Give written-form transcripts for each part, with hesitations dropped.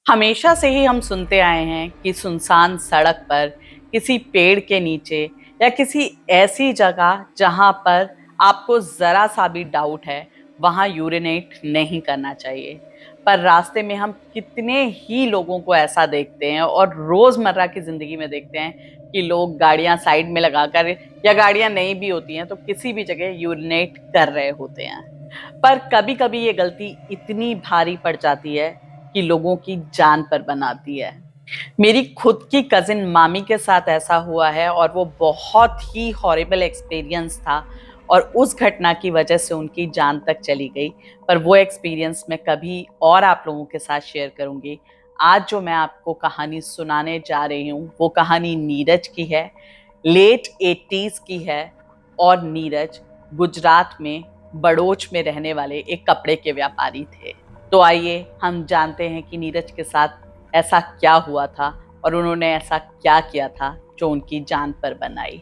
हमेशा से ही हम सुनते आए हैं कि सुनसान सड़क पर, किसी पेड़ के नीचे या किसी ऐसी जगह जहां पर आपको जरा सा भी डाउट है, वहां यूरिनेट नहीं करना चाहिए। पर रास्ते में हम कितने ही लोगों को ऐसा देखते हैं और रोजमर्रा की जिंदगी में देखते हैं कि लोग गाड़ियां साइड में लगाकर या गाड़ियां नहीं भी होती हैं तो किसी भी जगह यूरिनेट कर रहे होते हैं। पर कभी कभी ये गलती इतनी भारी पड़ जाती है कि लोगों की जान पर बनाती है। मेरी खुद की कजिन मामी के साथ ऐसा हुआ है और वो बहुत ही हॉरिबल एक्सपीरियंस था और उस घटना की वजह से उनकी जान तक चली गई। पर वो एक्सपीरियंस मैं कभी और आप लोगों के साथ शेयर करूंगी। आज जो मैं आपको कहानी सुनाने जा रही हूँ वो कहानी नीरज की है, लेट 80s की है। और नीरज गुजरात में बड़ोच में रहने वाले एक कपड़े के व्यापारी थे। तो आइए हम जानते हैं कि नीरज के साथ ऐसा क्या हुआ था और उन्होंने ऐसा क्या किया था जो उनकी जान पर बनाई।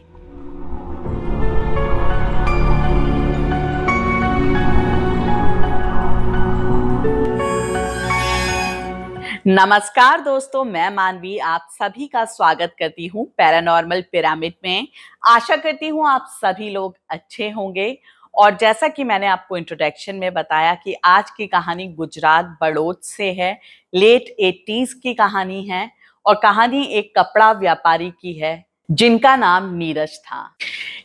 नमस्कार दोस्तों, मैं मानवी आप सभी का स्वागत करती हूँ पैरानॉर्मल पिरामिड में। आशा करती हूँ आप सभी लोग अच्छे होंगे। और जैसा कि मैंने आपको इंट्रोडक्शन में बताया कि आज की कहानी गुजरात बड़ौत से है, लेट 80s की कहानी है और कहानी एक कपड़ा व्यापारी की है जिनका नाम नीरज था।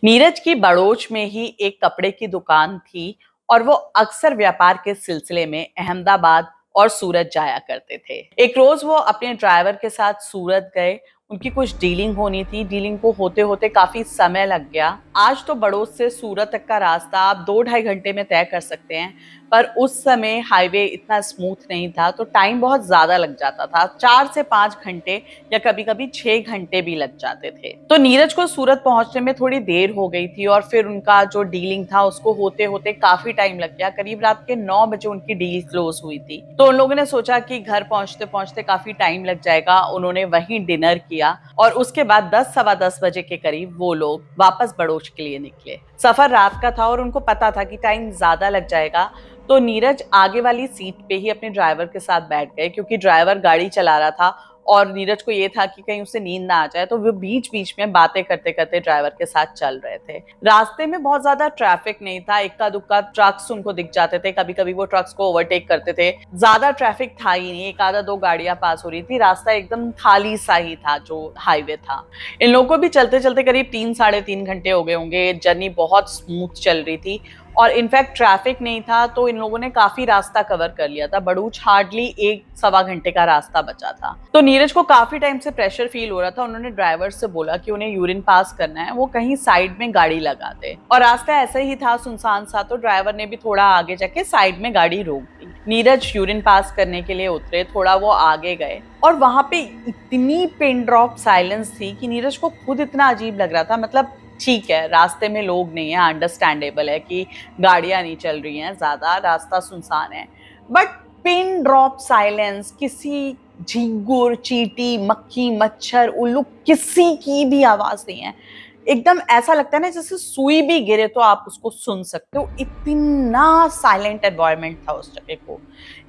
नीरज की बड़ौच में ही एक कपड़े की दुकान थी और वो अक्सर व्यापार के सिलसिले में अहमदाबाद और सूरत जाया करते थे। एक रोज वो अपने ड्राइवर के साथ सूरत गए। उनकी कुछ डीलिंग होनी थी। डीलिंग को होते होते काफी समय लग गया। आज तो बड़ौत से सूरत तक का रास्ता आप 2-2.5 घंटे में तय कर सकते हैं, पर उस समय हाईवे इतना स्मूथ नहीं था तो टाइम बहुत ज्यादा लग जाता था। 4 से 5 घंटे या कभी कभी 6 घंटे भी लग जाते थे। तो नीरज को सूरत पहुंचने में थोड़ी देर हो गई थी और फिर उनका जो डीलिंग था उसको होते होते काफी टाइम लग गया। करीब रात के 9 बजे उनकी डील क्लोज हुई थी। तो उन लोगों ने सोचा कि घर पहुंचते पहुंचते काफी टाइम लग जाएगा। उन्होंने वहीं डिनर किया और उसके बाद 10-10:15 बजे के करीब वो लोग वापस बड़ौच के लिए निकले। सफर रात का था और उनको पता था कि टाइम ज्यादा लग जाएगा। तो नीरज आगे वाली सीट पे ही अपने ड्राइवर के साथ बैठ गए क्योंकि ड्राइवर गाड़ी चला रहा था और नीरज को ये था कि कहीं उसे नींद ना आ जाए। तो वो बीच बीच में बातें करते करते ड्राइवर के साथ चल रहे थे। रास्ते में बहुत ज्यादा ट्रैफिक नहीं था। इक्का दुक्का ट्रक्स उनको दिख जाते थे, कभी कभी वो ट्रक्स को ओवरटेक करते थे। ज्यादा ट्रैफिक था ही नहीं, 1-2 गाड़ियां पास हो रही थी। रास्ता एकदम खाली सा ही था जो हाईवे था। इन लोगों को भी चलते चलते करीब 3-3.5 घंटे हो गए होंगे। जर्नी बहुत स्मूथ चल रही थी और इनफैक्ट ट्रैफिक नहीं था तो इन लोगों ने काफी रास्ता कवर कर लिया था। बड़ूच हार्डली 1-1.25 घंटे का रास्ता बचा था। तो नीरज को काफी टाइम से प्रेशर फील हो रहा था। उन्होंने ड्राइवर से बोला कि उन्हें यूरिन पास करना है, वो कहीं साइड में गाड़ी लगा दे। और रास्ता ऐसा ही था सुनसान सा, तो ड्राइवर ने भी थोड़ा आगे जाके साइड में गाड़ी रोक दी। नीरज यूरिन पास करने के लिए उतरे, थोड़ा वो आगे गए और वहां पे इतनी पिन ड्रॉप साइलेंस थी कि नीरज को खुद इतना अजीब लग रहा था। मतलब ठीक है, रास्ते में लोग नहीं है, अंडरस्टैंडेबल है कि गाड़ियां नहीं चल रही हैं ज्यादा, रास्ता सुनसान है, बट पिन ड्रॉप साइलेंस, किसी झींगुर, चींटी, मक्खी, मच्छर, उल्लू, किसी की भी आवाज नहीं है। एकदम ऐसा लगता है ना जैसे सुई भी गिरे तो आप उसको सुन सकते हो। इतना साइलेंट एनवायरनमेंट था उस जगह को।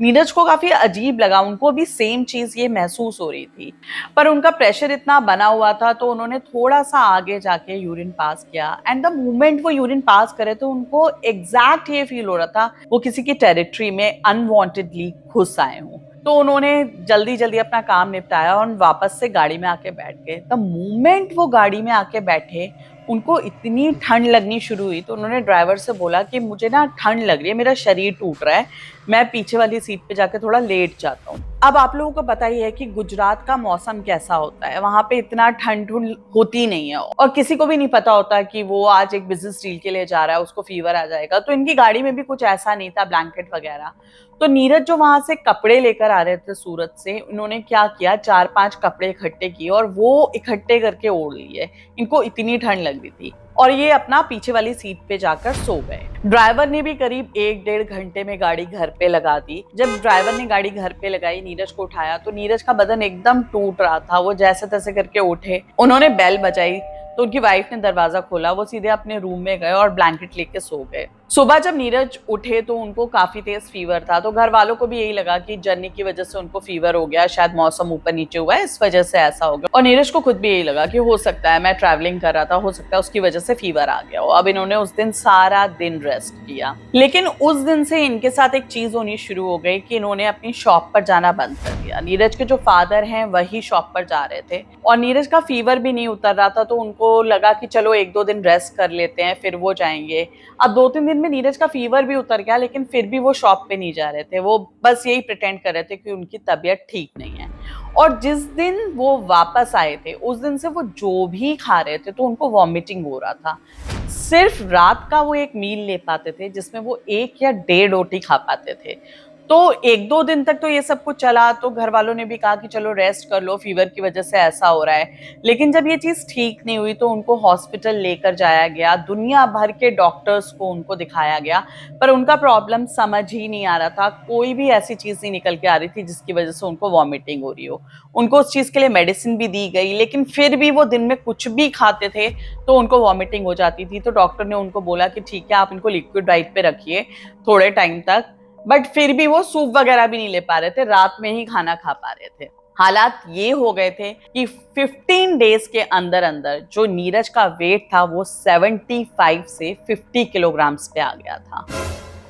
नीरज को काफी अजीब लगा, उनको भी सेम चीज ये महसूस हो रही थी। पर उनका प्रेशर इतना बना हुआ था तो उन्होंने थोड़ा सा आगे जाके यूरिन पास किया। एंड द मोमेंट वो यूरिन पास करे तो उनको एग्जैक्ट ये फील हो रहा था वो किसी की टेरिटरी में अनवांटेडली घुस आए हों। तो उन्होंने जल्दी जल्दी अपना काम निपटाया और वापस से गाड़ी में आके बैठ गए। द मोमेंट वो गाड़ी में आके बैठे उनको इतनी ठंड लगनी शुरू हुई तो उन्होंने ड्राइवर से बोला कि मुझे ना ठंड लग रही है, मेरा शरीर टूट रहा है, मैं पीछे वाली सीट पे जाके थोड़ा लेट जाता हूँ। अब आप लोगों को पता ही है कि गुजरात का मौसम कैसा होता है, वहां पे इतना ठंड होती नहीं है और किसी को भी नहीं पता होता कि वो आज एक बिजनेस डील के लिए जा रहा है, उसको फीवर आ जाएगा। तो इनकी गाड़ी में भी कुछ ऐसा नहीं था, ब्लैंकेट वगैरह। तो नीरज जो वहां से कपड़े लेकर आ रहे थे सूरत से, उन्होंने क्या किया, 4-5 कपड़े इकट्ठे किए और वो इकट्ठे करके ओढ़ लिए। इनको इतनी ठंड लग रही थी और ये अपना पीछे वाली सीट पे जाकर सो गए। ड्राइवर ने भी करीब 1-1.5 घंटे में गाड़ी घर पे लगा दी। जब ड्राइवर ने गाड़ी घर पे लगाई, नीरज को उठाया तो नीरज का बदन एकदम टूट रहा था। वो जैसे तैसे करके उठे, उन्होंने बेल बजाई तो उनकी वाइफ ने दरवाजा खोला। वो सीधे अपने रूम में गए और ब्लैंकेट लेके सो गए। सुबह जब नीरज उठे तो उनको काफी तेज फीवर था, तो घर वालों को भी यही लगा कि जर्नी की वजह से उनको फीवर हो गया, शायद मौसम ऊपर नीचे हुआ है इस वजह से ऐसा हो गया। और नीरज को खुद भी यही लगा कि हो सकता है मैं ट्रैवलिंग कर रहा था, हो सकता है उसकी वजह से फीवर आ गया हो। अब इन्होंने उस दिन सारा दिन रेस्ट किया, लेकिन उस दिन से इनके साथ एक चीज होनी शुरू हो गई कि इन्होंने अपनी शॉप पर जाना बंद कर दिया। नीरज के जो फादर हैं वही शॉप पर जा रहे थे और नीरज का फीवर भी नहीं उतर रहा था, तो उनको लगा कि चलो 1-2 दिन रेस्ट कर लेते हैं फिर वो जाएंगे। अब 2-3 दिन में नीरज का फीवर भी उतर गया, लेकिन फिर भी वो शॉप पे नहीं जा रहे थे। वो बस यही प्रिटेंड कर रहे थे कि उनकी तबीयत ठीक नहीं है। और जिस दिन वो वापस आए थे उस दिन से वो जो भी खा रहे थे तो उनको वॉमिटिंग हो रहा था। सिर्फ रात का वो एक मील ले पाते थे जिसमें वो 1 या 1.5 रोटी खा पाते थे। तो 1-2 दिन तक तो ये सब कुछ चला, तो घर वालों ने भी कहा कि चलो रेस्ट कर लो, फीवर की वजह से ऐसा हो रहा है। लेकिन जब ये चीज ठीक नहीं हुई तो उनको हॉस्पिटल लेकर जाया गया, दुनिया भर के डॉक्टर्स को उनको दिखाया गया, पर उनका प्रॉब्लम समझ ही नहीं आ रहा था। कोई भी ऐसी चीज नहीं निकल के आ रही थी जिसकी वजह से उनको वॉमिटिंग हो रही हो। उनको उस चीज के लिए मेडिसिन भी दी गई, लेकिन फिर भी वो दिन में कुछ भी खाते थे तो उनको वॉमिटिंग हो जाती थी। तो डॉक्टर ने उनको बोला कि ठीक है आप इनको लिक्विड डाइट पे रखिए थोड़े टाइम तक, बट फिर भी वो सूप वगैरह भी नहीं ले पा रहे थे, रात में ही खाना खा पा रहे थे। हालात ये हो गए थे कि 15 डेज के अंदर अंदर जो नीरज का वेट था वो 75 से 50 किलोग्राम्स पे आ गया था।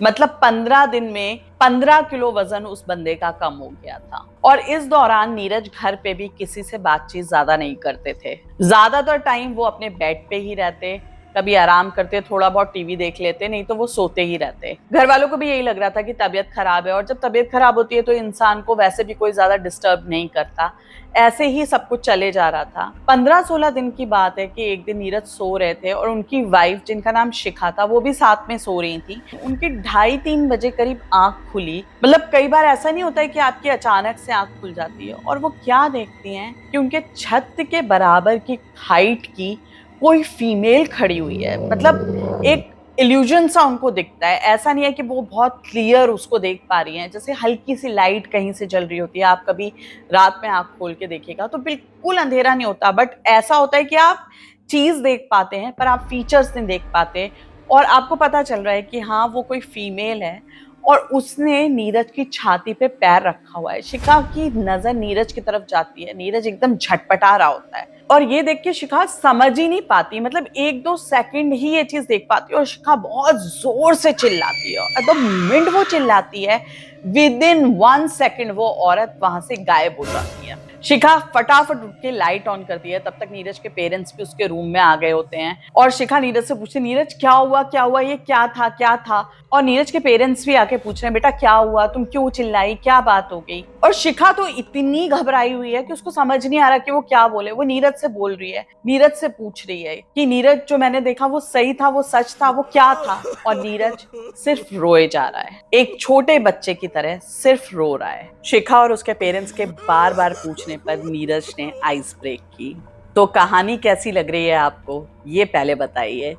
मतलब 15 दिन में 15 किलो वजन उस बंदे का कम हो गया था। और इस दौरान नीरज घर पे भी किसी से बातचीत ज्यादा नहीं करते थे, ज्यादातर टाइम वो अपने बेड पे ही रहते, कभी आराम करते, थोड़ा बहुत टीवी देख लेते, नहीं तो वो सोते ही रहते। घर वालों को भी यही लग रहा था कि तबीयत खराब है, और जब तबीयत खराब होती है तो इंसान को वैसे भी कोई ज्यादा डिस्टर्ब नहीं करता। ऐसे ही सब कुछ चले जा रहा था। 15-16 दिन की बात है कि एक दिन नीरज सो रहे थे और उनकी वाइफ जिनका नाम शिखा था वो भी साथ में सो रही थी। उनकी 2:30-3 बजे करीब आंख खुली। मतलब कई बार ऐसा नहीं होता है कि आपकी अचानक से आंख खुल जाती है, और वो क्या देखती हैं कि उनके छत के बराबर की हाइट की कोई फीमेल खड़ी हुई है। मतलब एक इल्यूजन सा उनको दिखता है, ऐसा नहीं है कि वो बहुत क्लियर उसको देख पा रही हैं, जैसे हल्की सी लाइट कहीं से जल रही होती है। आप कभी रात में आंख खोल के देखिएगा तो बिल्कुल अंधेरा नहीं होता, बट ऐसा होता है कि आप चीज देख पाते हैं पर आप फीचर्स नहीं देख पाते, और आपको पता चल रहा है कि हाँ वो कोई फीमेल है। और उसने नीरज की छाती पे पैर रखा हुआ है। शिखा की नजर नीरज की तरफ जाती है, नीरज एकदम झटपटा रहा होता है, और ये देख के शिखा समझ ही नहीं पाती, मतलब 1-2 सेकंड ही ये चीज देख पाती है, और शिखा बहुत जोर से चिल्लाती है। और द मोमेंट वो चिल्लाती है, विद इन 1 सेकंड वो औरत वहां से गायब हो जाती है। शिखा फटाफट उठ के लाइट ऑन करती है, तब तक नीरज के पेरेंट्स भी उसके रूम में आ गए होते हैं, और शिखा नीरज से पूछती, नीरज क्या हुआ, ये क्या था। और नीरज के पेरेंट्स भी आके पूछ रहे हैं, बेटा क्या हुआ, तुम क्यों चिल्लाई, क्या बात हो गई। और शिखा तो इतनी घबराई हुई है कि उसको समझ नहीं आ रहा कि वो क्या बोले। वो नीरज से बोल रही है, नीरज से पूछ रही है कि नीरज जो मैंने देखा वो सही था, वो सच था, वो क्या था। और नीरज सिर्फ रोए जा रहा है, एक छोटे बच्चे की तरह सिर्फ रो रहा है। शिखा और उसके पेरेंट्स के बार बार पूछने पर नीरज ने आइस ब्रेक की। तो कहानी कैसी लग रही है आपको, ये पहले बताइए।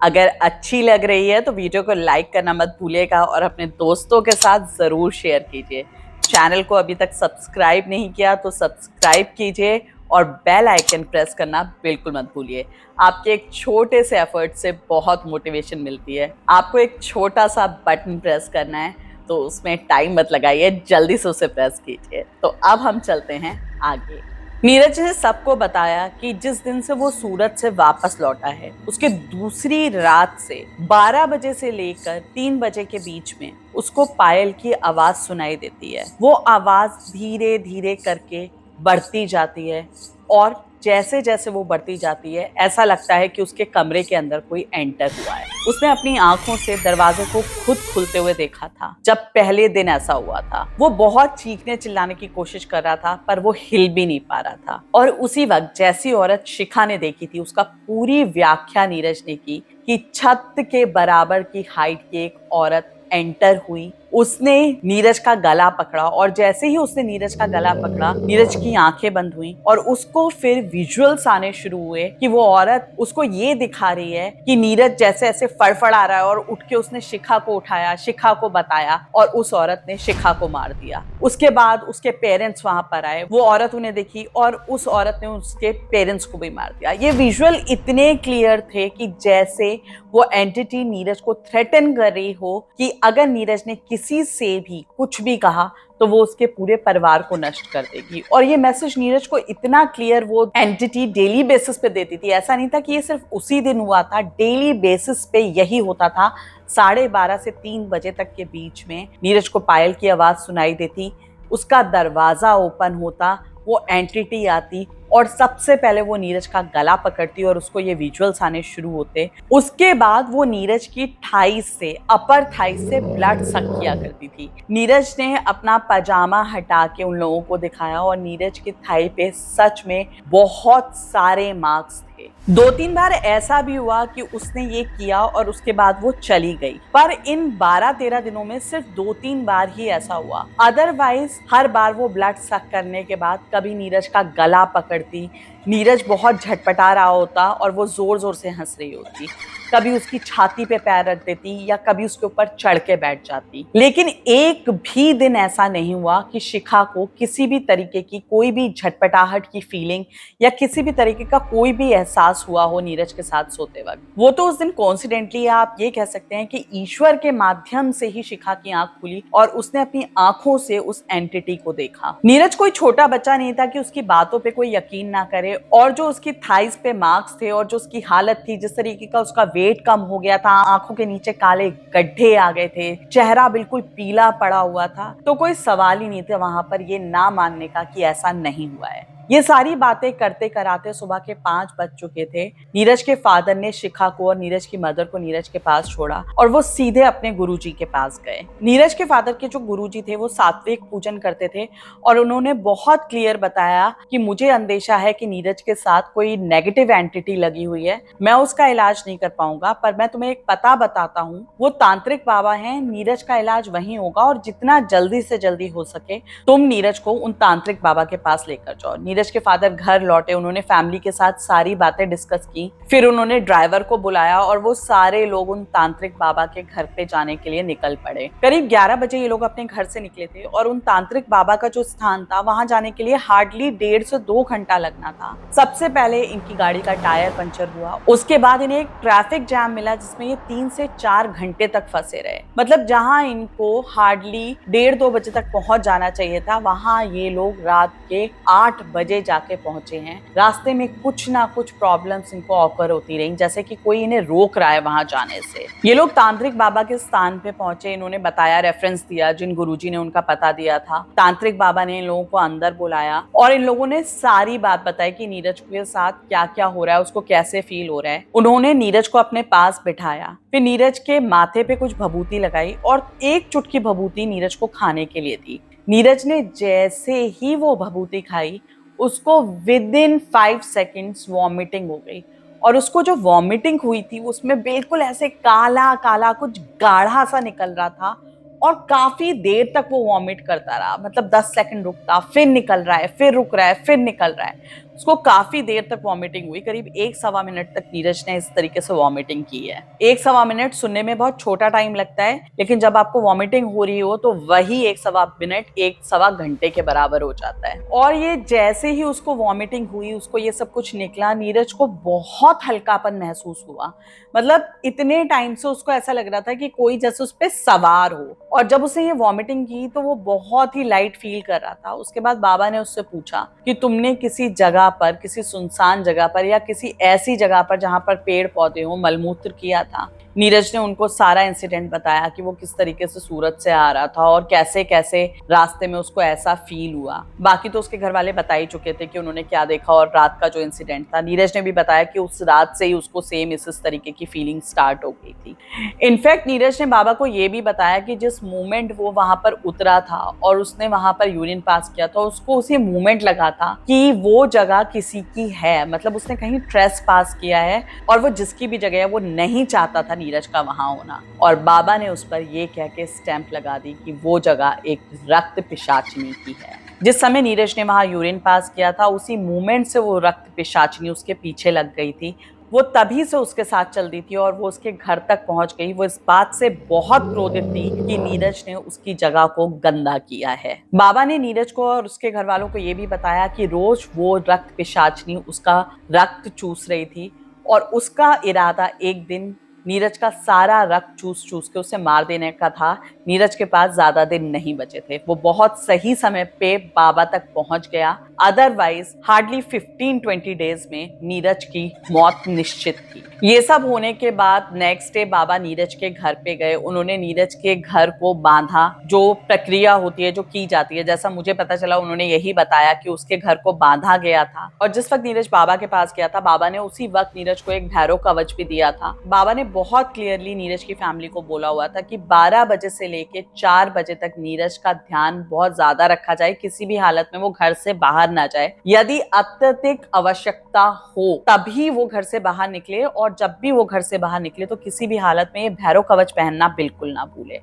अगर अच्छी लग रही है तो वीडियो को लाइक करना मत भूलिएगा, और अपने दोस्तों के साथ ज़रूर शेयर कीजिए। चैनल को अभी तक सब्सक्राइब नहीं किया तो सब्सक्राइब कीजिए, और बेल आइकन प्रेस करना बिल्कुल मत भूलिए। आपके एक छोटे से एफर्ट से बहुत मोटिवेशन मिलती है। आपको एक छोटा सा बटन प्रेस करना है, तो उसमें टाइम मत लगाइए, जल्दी से उसे प्रेस कीजिए। तो अब हम चलते हैं आगे। नीरज ने सबको बताया कि जिस दिन से वो सूरत से वापस लौटा है उसके दूसरी रात से 12 बजे से लेकर 3 बजे के बीच में उसको पायल की आवाज सुनाई देती है। वो आवाज धीरे धीरे करके बढ़ती जाती है, और जैसे जैसे वो बढ़ती जाती है ऐसा लगता है कि उसके कमरे के अंदर कोई एंटर हुआ है। उसने अपनी आंखों से दरवाजे को खुद खुलते हुए देखा था जब पहले दिन ऐसा हुआ था। वो बहुत चीखने चिल्लाने की कोशिश कर रहा था पर वो हिल भी नहीं पा रहा था। और उसी वक्त जैसी औरत शिखा ने देखी थी उसका पूरी व्याख्या नीरज ने की कि छत के बराबर की हाइट की एक औरत एंटर हुई उसने नीरज का गला पकड़ा और जैसे ही उसने नीरज का गला पकड़ा, नीरज की आंखें बंद हुई और उसको फिर विजुअल्स आने शुरू हुए कि वो औरत उसको ये दिखा रही है कि नीरज जैसे ऐसे फड़फड़ा रहा है और उठ के उसने शिखा को उठाया, शिखा को बताया और उस औरत ने शिखा को मार दिया। उसके बाद उसके पेरेंट्स वहां पर आए, वो औरत उन्हें देखी और उस औरत ने उसके पेरेंट्स को भी मार दिया। ये विजुअल इतने क्लियर थे कि जैसे वो एंटिटी नीरज को थ्रेटन कर रही हो कि अगर नीरज ने किसी से भी कुछ भी कहा तो वो उसके पूरे परिवार को नष्ट कर देगी। और ये मैसेज नीरज को इतना क्लियर वो एंटिटी डेली बेसिस पे देती थी। ऐसा नहीं था कि ये सिर्फ उसी दिन हुआ था, डेली बेसिस पे यही होता था। 12:30 से 3 बजे तक के बीच में नीरज को पायल की आवाज सुनाई देती, उसका दरवाजा ओपन होता, वो एंटिटी आती और सबसे पहले वो नीरज का गला पकड़ती और उसको ये विजुअल्स आने शुरू होते। उसके बाद वो नीरज की थाइस से, अपर थाइस से ब्लड सक किया करती थी। नीरज ने अपना पजामा हटा के उन लोगों को दिखाया और नीरज की थाई पे सच में बहुत सारे मार्क्स थे। 2-3 बार ऐसा भी हुआ कि उसने ये किया और उसके बाद वो चली गई, पर इन 12-13 दिनों में सिर्फ 2-3 बार ही ऐसा हुआ। अदरवाइज हर बार वो ब्लड सक करने के बाद कभी नीरज का गला पकड़ती, नीरज बहुत झटपटा रहा होता और वो जोर जोर से हंस रही होती, कभी उसकी छाती पे पैर रख देती या कभी उसके ऊपर चढ़ के बैठ जाती। लेकिन एक भी दिन ऐसा नहीं हुआ कि शिखा को किसी भी तरीके की कोई भी झटपटाहट की फीलिंग या किसी भी तरीके का कोई भी एहसास हुआ हो नीरज के साथ सोते वक्त। वो तो उस दिन कॉन्सिडेंटली आप ये कह सकते हैं कि ईश्वर के माध्यम से ही शिखा की आंख खुली और उसने अपनी आंखों से उस एंटिटी को देखा। नीरज कोई छोटा बच्चा नहीं था कि उसकी बातों पे कोई यकीन ना करे, और जो उसकी थाइस पे मार्क्स थे और जो उसकी हालत थी, जिस तरीके का उसका वेट कम हो गया था, आंखों के नीचे काले गड्ढे आ गए थे, चेहरा बिल्कुल पीला पड़ा हुआ था, तो कोई सवाल ही नहीं था वहां पर ये ना मानने का कि ऐसा नहीं हुआ है। ये सारी बातें करते कराते सुबह के 5 बज चुके थे। नीरज के फादर ने शिखा को और नीरज की मदर को नीरज के पास छोड़ा और वो सीधे अपने गुरुजी के पास गए। नीरज के फादर के जो गुरुजी थे वो सात्विक पूजन करते थे और उन्होंने बहुत क्लियर बताया कि मुझे अंदेशा है कि नीरज के साथ कोई नेगेटिव एंटिटी लगी हुई है, मैं उसका इलाज नहीं कर पाऊंगा, पर मैं तुम्हें एक पता बताता हूँ, वो तांत्रिक बाबा हैं, नीरज का इलाज वहीं होगा और जितना जल्दी से जल्दी हो सके तुम नीरज को उन तांत्रिक बाबा के पास लेकर जाओ। नीरज के फादर घर लौटे, उन्होंने फैमिली के साथ सारी बातें डिस्कस की, फिर उन्होंने ड्राइवर को बुलाया और वो सारे लोग उन तांत्रिक बाबा के घर पे जाने के लिए निकल पड़े। करीब 11 बजे ये लोग अपने घर से निकले थे और उन तांत्रिक बाबा का जो स्थान था वहां जाने के लिए हार्डली 1.5 से 2 घंटा लगना था। सबसे पहले इनकी गाड़ी का टायर पंचर हुआ, उसके बाद इन्हें एक ट्रैफिक जैम मिला जिसमें ये 3 से 4 घंटे तक फंसे रहे। मतलब जहां इनको हार्डली 1:30-2 बजे तक पहुंच जाना चाहिए था, वहां ये लोग रात के 8 बजे जाके पहुंचे हैं। रास्ते में कुछ ना कुछ प्रॉब्लम्स इनको ऑकर होती रही, जैसे कि कोई इन्हें रोक रहा है वहां जाने से। ये लोग तांत्रिक बाबा के स्थान पे पहुंचे, इन्होंने बताया, रेफरेंस दिया, जिन गुरुजी ने उनका पता दिया था। तांत्रिक बाबा ने इन लोगों को अंदर बुलाया और इन लोगों ने सारी बात बताई कि नीरज के साथ क्या क्या हो रहा है, उसको कैसे फील हो रहा है। उन्होंने नीरज को अपने पास बिठाया, फिर नीरज के माथे पे कुछ भभूति लगाई और एक चुटकी भभूति नीरज को खाने के लिए दी। नीरज ने जैसे ही वो भभूति खाई, उसको विदिन 5 सेकेंड्स वॉमिटिंग हो गई और उसको जो वॉमिटिंग हुई थी उसमें बिल्कुल ऐसे काला काला कुछ गाढ़ा सा निकल रहा था और काफी देर तक वो वॉमिट करता रहा। मतलब 10 सेकंड रुकता, फिर निकल रहा है, फिर रुक रहा है, फिर निकल रहा है। उसको काफी देर तक वॉमिटिंग हुई, करीब 1-1.25 मिनट तक नीरज ने इस तरीके से वॉमिटिंग की है। 1-1.25 मिनट सुनने में बहुत छोटा टाइम लगता है, लेकिन जब आपको वॉमिटिंग हो रही हो तो वही 1-1.25 मिनट 1-1.25 घंटे के बराबर हो जाता है। और ये जैसे ही उसको वॉमिटिंग हुई, उसको ये सब कुछ निकला, नीरज को बहुत हल्कापन महसूस हुआ। मतलब इतने टाइम से उसको ऐसा लग रहा था कि कोई जैसे उस पर सवार हो, और जब उसने ये वॉमिटिंग की तो वो बहुत ही लाइट फील कर रहा था। उसके बाद बाबा ने उससे पूछा कि तुमने किसी जगह पर, किसी सुनसान जगह पर या किसी ऐसी जगह पर जहां पर पेड़ पौधे हो, मलमूत्र किया था? नीरज ने उनको सारा इंसिडेंट बताया कि वो किस तरीके से सूरत से आ रहा था और कैसे कैसे रास्ते में उसको ऐसा फील हुआ। बाकी तो उसके घर वाले बता ही चुके थे कि उन्होंने क्या देखा और रात का जो इंसिडेंट था। नीरज ने भी बताया कि उस रात से ही उसको सेम इस तरीके की फीलिंग स्टार्ट हो गई थी। इनफैक्ट नीरज ने बाबा को ये भी बताया कि जिस मोमेंट वो वहां पर उतरा था और उसने वहां पर यूरिन पास किया था, उसको उसी मोमेंट लगा था कि वो जगह किसी की है, मतलब उसने कहीं ट्रेस पास किया है और वो जिसकी भी जगह है वो नहीं चाहता था नीरज का वहां होना। और बाबा ने उस पर ये कह के स्टैंप लगा दी कि वो जगह एक रक्त पिशाचिनी की है। जिस समय नीरज ने वहां यूरिन पास किया था, उसी मोमेंट से वो रक्त पिशाचिनी उसके पीछे लग गई थी। वो तभी से उसके साथ चल दी थी और वो उसके घर तक पहुंच गई। वो इस बात से बहुत क्रोधित थी कि नीरज ने उसकी जगह को गंदा किया है। बाबा ने नीरज को और उसके घर वालों को ये भी बताया कि रोज वो रक्त पिशाचिनी उसका रक्त चूस रही थी और उसका इरादा एक दिन नीरज का सारा रक्त चूस चूस के उसे मार देने का था। नीरज के पास ज्यादा दिन नहीं बचे थे। वो बहुत सही समय पे बाबा तक पहुंच गया। अदरवाइज हार्डली 15-20 डेज में नीरज की मौत निश्चित थी। ये सब होने के बाद नेक्स्ट डे बाबा नीरज के घर पे गए। उन्होंने नीरज के घर को बांधा। जो प्रक्रिया होती है, जो की जाती है, जैसा मुझे पता चला उन्होंने यही बताया कि उसके घर को बांधा गया था। और जिस वक्त नीरज बाबा के पास गया था, बाबा ने उसी वक्त नीरज को एक भैरव कवच भी दिया था। बाबा ने बहुत क्लियरली नीरज की फैमिली को बोला हुआ था कि 12 बजे से लेके 4 बजे तक नीरज का ध्यान बहुत ज्यादा रखा जाए। किसी भी हालत में वो घर से बाहर ना जाए। यदि अत्यधिक आवश्यकता हो तभी वो घर से बाहर निकले, और जब भी वो घर से बाहर निकले तो किसी भी हालत में ये भैरव कवच पहनना बिल्कुल ना भूले।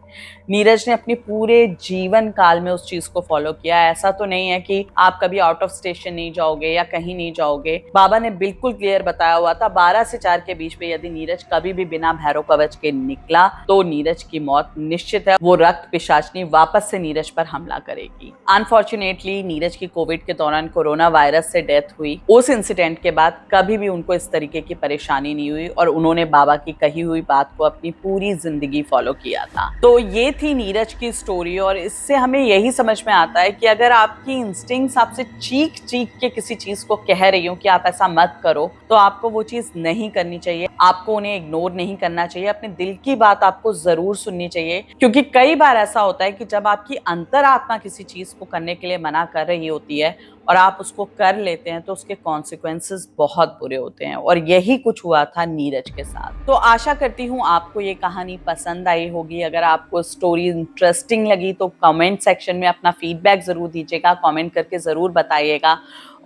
नीरज ने अपने पूरे जीवन काल में उस चीज को फॉलो किया। ऐसा तो नहीं है कि आप कभी आउट ऑफ स्टेशन नहीं जाओगे या कहीं नहीं जाओगे। बाबा ने बिल्कुल क्लियर बताया हुआ था 12 से 4 के बीच में यदि नीरज कभी भी बिना भैरव कवच के निकला तो नीरज की मौत निश्चित है। वो रक्त पिशाचिनी वापस से नीरज पर हमला करेगी। अनफॉर्चुनेटली नीरज की कोविड के दौरान कोरोना वायरस से डेथ हुई। उस इंसिडेंट के बाद कभी भी उनको इस तरीके की परेशानी नहीं हुई और उन्होंने बाबा की कही हुई बात को अपनी पूरी जिंदगी फॉलो किया था। तो ये थी नीरज की स्टोरी, और इससे हमें यही समझ में आता है कि अगर आपकी इंस्टिंक्ट्स आपसे चीख चीख के किसी चीज को कह रही हो कि आप ऐसा मत करो, तो आपको वो चीज नहीं करनी चाहिए। आपको उन्हें इग्नोर नहीं करना चाहिए। अपने दिल की बात आपको जरूर सुननी चाहिए, क्योंकि कई बार ऐसा होता है कि जब आपकी अंतरात्मा किसी चीज को करने के लिए मना कर रही होती है और आप उसको कर लेते हैं तो उसके कॉन्सिक्वेंसेस बहुत बुरे होते हैं। और यही कुछ हुआ था नीरज के साथ। तो आशा करती हूँ आपको ये कहानी पसंद आई होगी। अगर आपको स्टोरी इंटरेस्टिंग लगी तो कमेंट सेक्शन में अपना फीडबैक जरूर दीजिएगा, कमेंट करके जरूर बताइएगा।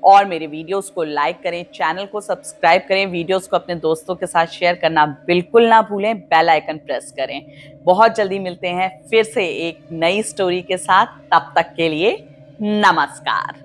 और मेरे वीडियोस को लाइक करें, चैनल को सब्सक्राइब करें, वीडियोस को अपने दोस्तों के साथ शेयर करना बिल्कुल ना भूलें, बेल आइकन प्रेस करें। बहुत जल्दी मिलते हैं फिर से एक नई स्टोरी के साथ। तब तक के लिए नमस्कार।